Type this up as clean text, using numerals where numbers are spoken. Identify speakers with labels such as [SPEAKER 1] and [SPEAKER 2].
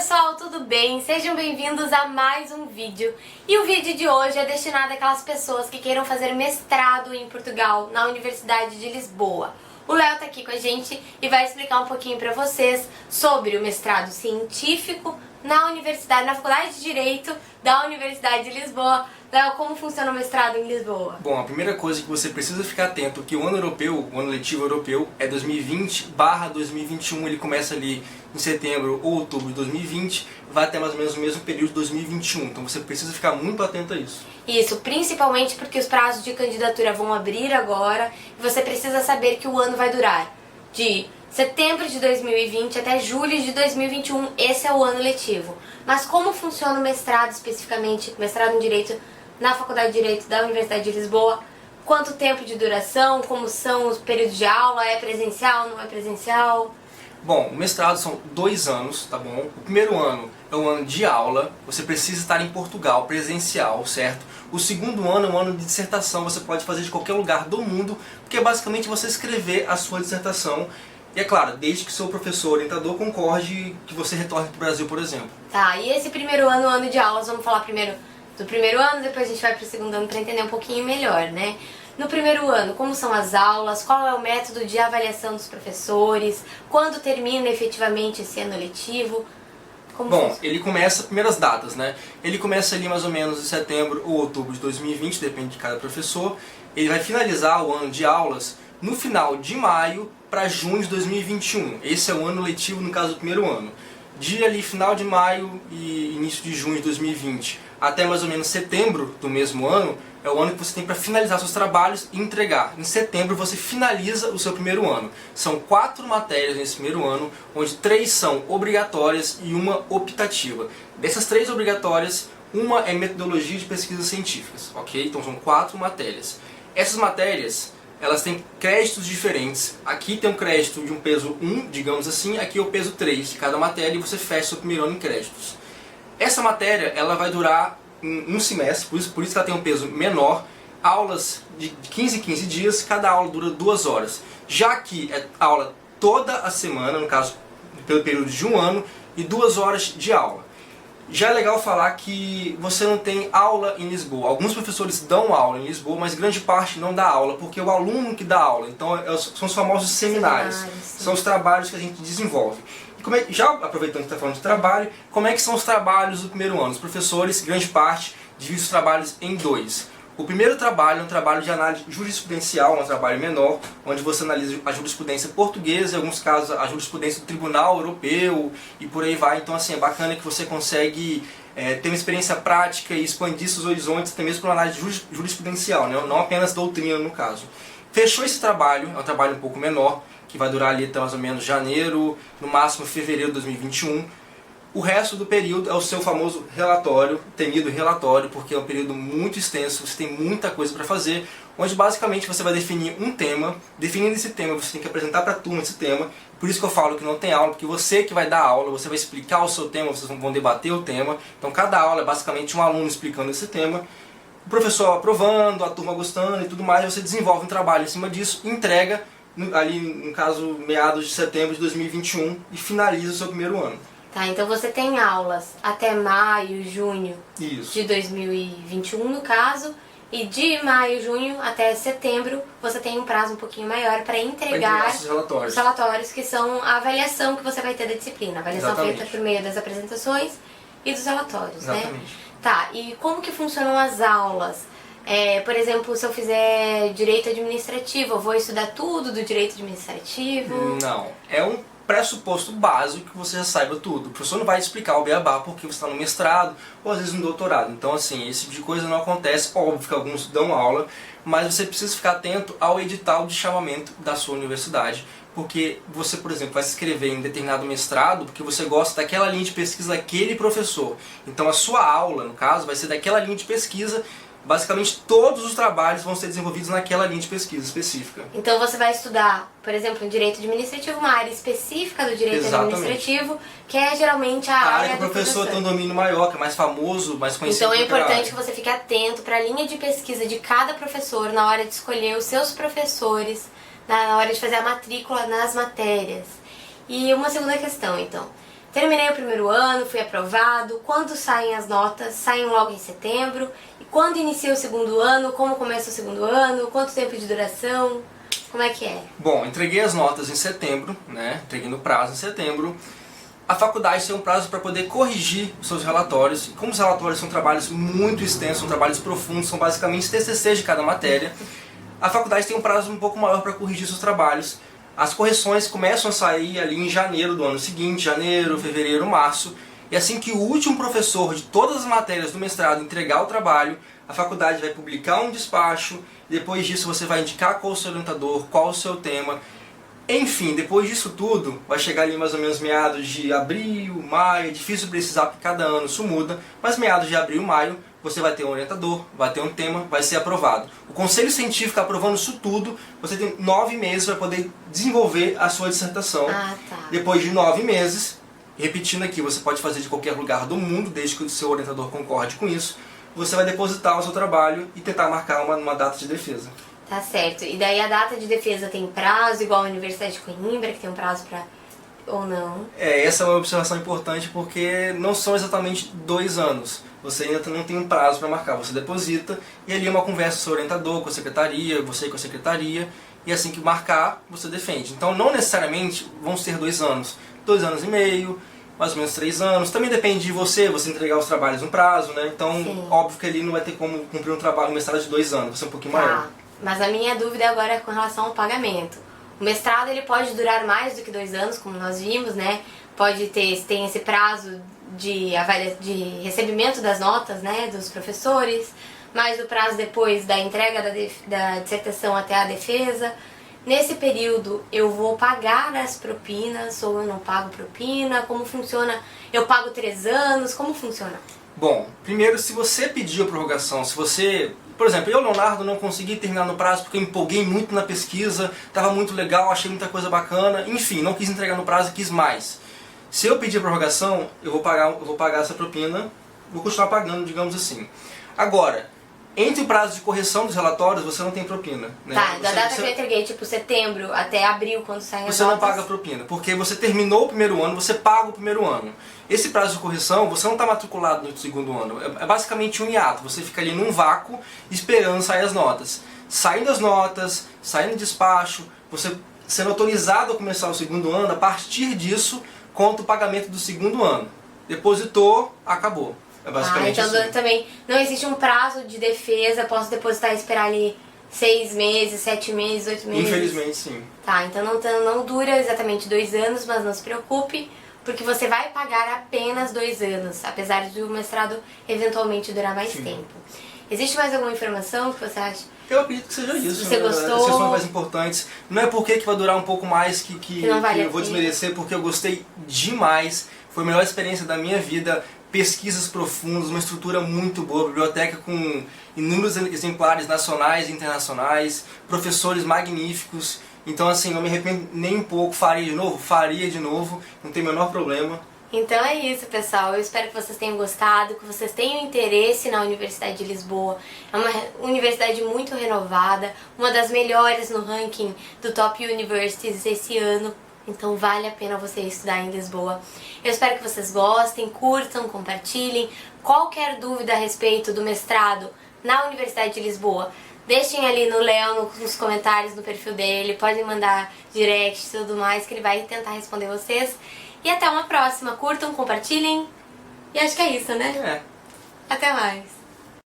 [SPEAKER 1] pessoal, tudo bem? Sejam bem-vindos a mais um vídeo. E o vídeo de hoje é destinado àquelas pessoas que queiram fazer mestrado em Portugal, na Universidade de Lisboa. O Léo tá aqui com a gente e vai explicar um pouquinho pra vocês sobre o mestrado científico na Universidade, na Faculdade de Direito da Universidade de Lisboa. Léo, como funciona o mestrado em Lisboa?
[SPEAKER 2] Bom, a primeira coisa que você precisa ficar atento é que o ano europeu, o ano letivo europeu, é 2020/2021, ele começa ali em setembro ou outubro de 2020, vai até mais ou menos o mesmo período de 2021, então você precisa ficar muito atento a isso.
[SPEAKER 1] Isso, principalmente porque os prazos de candidatura vão abrir agora e você precisa saber que o ano vai durar de setembro de 2020 até julho de 2021, esse é o ano letivo. Mas como funciona o mestrado especificamente, mestrado em Direito na Faculdade de Direito da Universidade de Lisboa? Quanto tempo de duração, como são os períodos de aula, é presencial, não é presencial?
[SPEAKER 2] Bom, o mestrado são 2 anos, tá bom? O primeiro ano é um ano de aula, você precisa estar em Portugal, presencial, certo? O segundo ano é um ano de dissertação, você pode fazer de qualquer lugar do mundo, porque é basicamente você escrever a sua dissertação. E é claro, desde que seu professor orientador concorde que você retorne para o Brasil, por exemplo.
[SPEAKER 1] Tá, e esse primeiro ano, ano de aulas, vamos falar primeiro do primeiro ano, depois a gente vai pro segundo ano para entender um pouquinho melhor, né? No primeiro ano, como são as aulas, qual é o método de avaliação dos professores, quando termina efetivamente esse ano letivo?
[SPEAKER 2] Bom, ele começa, primeiras datas, né? Ele começa ali mais ou menos em setembro ou outubro de 2020, depende de cada professor. Ele vai finalizar o ano de aulas no final de maio para junho de 2021. Esse é o ano letivo, no caso do primeiro ano. De ali, final de maio e início de junho de 2020 até mais ou menos setembro do mesmo ano, é o ano que você tem para finalizar seus trabalhos e entregar. Em setembro você finaliza o seu primeiro ano. São 4 matérias nesse primeiro ano, onde 3 são obrigatórias e uma optativa. Dessas 3 obrigatórias, uma é metodologia de pesquisas científicas, ok? Então são 4 matérias. Essas matérias, elas têm créditos diferentes. Aqui tem um crédito de um peso 1, digamos assim, aqui é o peso 3 de cada matéria e você fecha o seu primeiro ano em créditos. Essa matéria ela vai durar um semestre, por isso que ela tem um peso menor, aulas de 15 em 15 dias, cada aula dura 2 horas. Já que é aula toda a semana, no caso pelo período de um ano, e 2 horas de aula. Já é legal falar que você não tem aula em Lisboa. Alguns professores dão aula em Lisboa, mas grande parte não dá aula, porque é o aluno que dá aula. Então são os famosos seminários, são os trabalhos que a gente desenvolve. E já aproveitando que está falando de trabalho, como é que são os trabalhos do primeiro ano? Os professores, grande parte, dividem os trabalhos em 2. O primeiro trabalho é um trabalho de análise jurisprudencial, um trabalho menor, onde você analisa a jurisprudência portuguesa, em alguns casos a jurisprudência do Tribunal Europeu e por aí vai. Então assim, é bacana que você consegue ter uma experiência prática e expandir seus horizontes, até mesmo para análise jurisprudencial, né? Não apenas doutrina no caso. Fechou esse trabalho, é um trabalho um pouco menor, que vai durar ali até mais ou menos janeiro, no máximo fevereiro de 2021. O resto do período é o seu famoso relatório, temido relatório, porque é um período muito extenso, você tem muita coisa para fazer, onde basicamente você vai definir um tema, definindo esse tema você tem que apresentar para a turma esse tema, por isso que eu falo que não tem aula, porque você que vai dar aula, você vai explicar o seu tema, vocês vão debater o tema, então cada aula é basicamente um aluno explicando esse tema, o professor aprovando, a turma gostando e tudo mais, você desenvolve um trabalho em cima disso, entrega ali no caso meados de setembro de 2021 e finaliza o seu primeiro ano.
[SPEAKER 1] Tá, então você tem aulas até maio, junho
[SPEAKER 2] Isso.
[SPEAKER 1] de 2021 no caso, e de maio, junho até setembro você tem um prazo um pouquinho maior para entregar os relatórios, que são a avaliação que você vai ter da disciplina, a avaliação feita por meio das apresentações e dos relatórios, né? Tá, e como que funcionam as aulas? Por exemplo, se eu fizer direito administrativo, eu vou estudar tudo do direito administrativo?
[SPEAKER 2] Não, é um pressuposto básico que você já saiba tudo. O professor não vai explicar o beabá porque você está no mestrado ou às vezes no doutorado. Então assim, esse tipo de coisa não acontece. Óbvio que alguns dão aula, mas você precisa ficar atento ao edital de chamamento da sua universidade. Porque você, por exemplo, vai se inscrever em determinado mestrado porque você gosta daquela linha de pesquisa daquele professor. Então a sua aula, no caso, vai ser daquela linha de pesquisa. Basicamente todos os trabalhos vão ser desenvolvidos naquela linha de pesquisa específica.
[SPEAKER 1] Então você vai estudar, por exemplo, em direito administrativo, uma área específica do direito administrativo, que é geralmente a área
[SPEAKER 2] que o professor tem um domínio maior, que é mais famoso, mais conhecido.
[SPEAKER 1] Então é importante que você fique atento para a linha de pesquisa de cada professor na hora de escolher os seus professores, na hora de fazer a matrícula nas matérias. E uma segunda questão, então. terminei o primeiro ano, fui aprovado. Quando saem as notas? Saem logo em setembro. E quando inicia o segundo ano? Como começa o segundo ano? Quanto tempo de duração? Como é que é?
[SPEAKER 2] Bom, entreguei as notas em setembro, né? Entreguei no prazo em setembro. A faculdade tem um prazo para poder corrigir os seus relatórios. E como os relatórios são trabalhos muito extensos, são trabalhos profundos, são basicamente TCCs de cada matéria, a faculdade tem um prazo um pouco maior para corrigir seus trabalhos. As correções começam a sair ali em janeiro do ano seguinte, janeiro, fevereiro, março. E assim que o último professor de todas as matérias do mestrado entregar o trabalho, a faculdade vai publicar um despacho, e depois disso você vai indicar qual o seu orientador, qual o seu tema. Enfim, depois disso tudo, vai chegar ali mais ou menos meados de abril, maio, é difícil precisar porque cada ano isso muda, mas meados de abril, maio, você vai ter um orientador, vai ter um tema, vai ser aprovado. O conselho científico aprovando isso tudo, você tem 9 meses para poder desenvolver a sua dissertação. Depois de 9 meses, repetindo aqui, você pode fazer de qualquer lugar do mundo, desde que o seu orientador concorde com isso, você vai depositar o seu trabalho e tentar marcar uma data de defesa.
[SPEAKER 1] Tá certo. E daí a data de defesa tem prazo, igual a Universidade de Coimbra, que tem um prazo pra... ou não?
[SPEAKER 2] Essa é uma observação importante porque não são exatamente 2 anos. Você ainda não tem um prazo para marcar. Você deposita e ali é uma conversa com o seu orientador, com a secretaria, você com a secretaria, e assim que marcar, você defende. Então não necessariamente vão ser 2 anos. 2 anos e meio, mais ou menos 3 anos. Também depende de você entregar os trabalhos no prazo, né? Então, sim, óbvio que ali não vai ter como cumprir um trabalho, um mestrado de 2 anos, vai ser um pouquinho maior.
[SPEAKER 1] Mas a minha dúvida agora é com relação ao pagamento. O mestrado ele pode durar mais do que 2 anos, como nós vimos, né? Tem esse prazo de recebimento das notas, né, dos professores, mais o prazo depois da entrega da dissertação até a defesa. Nesse período eu vou pagar as propinas ou eu não pago propina? Como funciona? Eu pago 3 anos? Como funciona?
[SPEAKER 2] Bom, primeiro, se você pediu a prorrogação, se você... Por exemplo, eu, Leonardo, não consegui terminar no prazo porque eu empolguei muito na pesquisa, estava muito legal, achei muita coisa bacana, enfim, não quis entregar no prazo e quis mais. Se eu pedir a prorrogação, eu vou pagar essa propina, vou continuar pagando, digamos assim. Agora, entre o prazo de correção dos relatórios, você não tem propina. Né?
[SPEAKER 1] Tá, da data que eu entreguei, tipo setembro até abril, quando saem as
[SPEAKER 2] notas. Você não paga propina, porque você terminou o primeiro ano, você paga o primeiro ano. Esse prazo de correção, você não está matriculado no segundo ano. É basicamente um hiato, você fica ali num vácuo esperando sair as notas. Saindo as notas, saindo o despacho, você sendo autorizado a começar o segundo ano, a partir disso, conta o pagamento do segundo ano. Depositou, acabou. É basicamente
[SPEAKER 1] então
[SPEAKER 2] assim.
[SPEAKER 1] Também não existe um prazo de defesa, posso depositar e esperar ali 6 meses, 7 meses, 8 meses?
[SPEAKER 2] Infelizmente sim.
[SPEAKER 1] Tá, então não dura exatamente 2 anos, mas não se preocupe, porque você vai pagar apenas 2 anos, apesar do mestrado eventualmente durar mais tempo. Existe mais alguma informação que você acha?
[SPEAKER 2] Eu acredito que seja isso.
[SPEAKER 1] Você gostou?
[SPEAKER 2] Essas são as mais importantes. Não é porque que vai durar um pouco mais que
[SPEAKER 1] não vale
[SPEAKER 2] eu vou desmerecer, porque eu gostei demais. Foi a melhor experiência da minha vida. Pesquisas profundas, uma estrutura muito boa, biblioteca com inúmeros exemplares nacionais e internacionais, professores magníficos. Então assim, não me arrependo nem um pouco, faria de novo, não tem o menor problema.
[SPEAKER 1] Então é isso, pessoal. Eu espero que vocês tenham gostado, que vocês tenham interesse na Universidade de Lisboa. É uma universidade muito renovada, uma das melhores no ranking do Top Universities esse ano. Então vale a pena você estudar em Lisboa. Eu espero que vocês gostem, curtam, compartilhem. Qualquer dúvida a respeito do mestrado na Universidade de Lisboa, deixem ali no Léo, nos comentários, no perfil dele. Podem mandar direct e tudo mais, que ele vai tentar responder vocês. E até uma próxima. Curtam, compartilhem. E acho que é isso, né?
[SPEAKER 2] É.
[SPEAKER 1] Até mais.